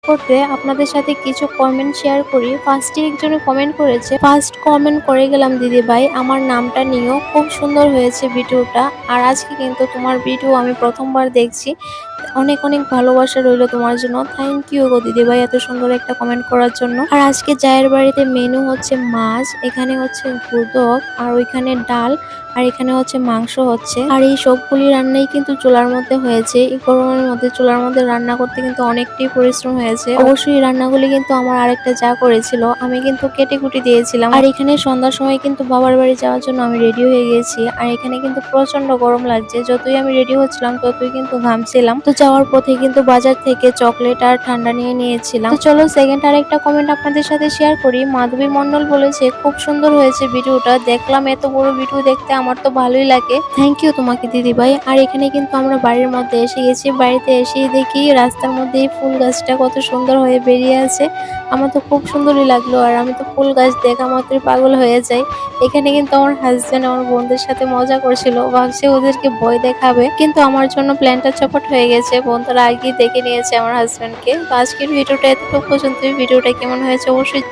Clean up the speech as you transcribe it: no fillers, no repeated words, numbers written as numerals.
করতে আপনাদের সাথে কিছু কমেন্ট শেয়ার করি। ফার্স্টে একজনে কমেন্ট করেছে, ফার্স্ট কমেন্ট করে গেলাম দিদি ভাই, আমার নামটা নিও, খুব সুন্দর হয়েছে ভিডিওটা। আর আজকে কিন্তু তোমার ভিডিও আমি প্রথমবার দেখছি। অনেক অনেক ভালোবাসা রইলো তোমার জন্য। থ্যাংক ইউ গো দিদি ভাই এত সুন্দর একটা কমেন্ট করার জন্য। আর আজকে জায়ের বাড়িতে মেনু হচ্ছে মাছ, এখানে হচ্ছে গুদক, আর ওইখানে ডাল, আর এখানে হচ্ছে মাংস হচ্ছে। আর এই সবগুলি রান্নাই কিন্তু চুলার মধ্যে হয়েছে। এই গরমের মধ্যে চুলার মধ্যে রান্না করতে কিন্তু অনেকটাই পরিশ্রম হয়েছে। অবশ্যই এই রান্নাগুলি কিন্তু আমার আরেকটা যা করেছিল, আমি কিন্তু কেটে কুটি দিয়েছিলাম। আর এখানে সন্ধ্যার সময় কিন্তু বাবার বাড়ি যাওয়ার জন্য আমি রেডি হয়ে গেছি। আর এখানে কিন্তু প্রচন্ড গরম লাগছে, যতই আমি রেডি হচ্ছিলাম ততই কিন্তু ঘামছিলাম। তো যাওয়ার পথে কিন্তু বাজার থেকে চকলেট আর ঠান্ডা নিয়ে নিয়েছিলাম। তো চলো সেকেন্ড আরেকটা কমেন্ট আপনাদের সাথে শেয়ার করি। মাধবী মন্ডল বলেছে, খুব সুন্দর হয়েছে ভিডিওটা, দেখলাম এত বড় ভিডিও দেখতে আমার তো ভালোই লাগে। থ্যাংক ইউ তোমাকে দিদি ভাই। আর এখানে কিন্তু আমরা বাড়ির মধ্যে এসে গেছি। বাড়িতে এসে দেখি রাস্তার মধ্যে এই ফুল গাছটা কত সুন্দর হয়ে বেরিয়ে আছে। আমার তো খুব সুন্দরই লাগলো। আর আমি তো ফুল গাছ দেখা মাত্রই পাগল হয়ে যাই। এখানে কিন্তু আমার হাজবেন্ড আমার বোনদের সাথে মজা করছিল, ভাবছে ওদেরকে ভয় দেখাবে, কিন্তু আমার জন্য প্ল্যানটা চপট হয়ে গেছে। বন্ধুরা আগেই দেখে নিয়েছে আমার হাজবেন্ডকে। তো আজকের ভিডিওটা এতটুকু পর্যন্ত। ভিডিওটা কেমন হয়েছে অবশ্যই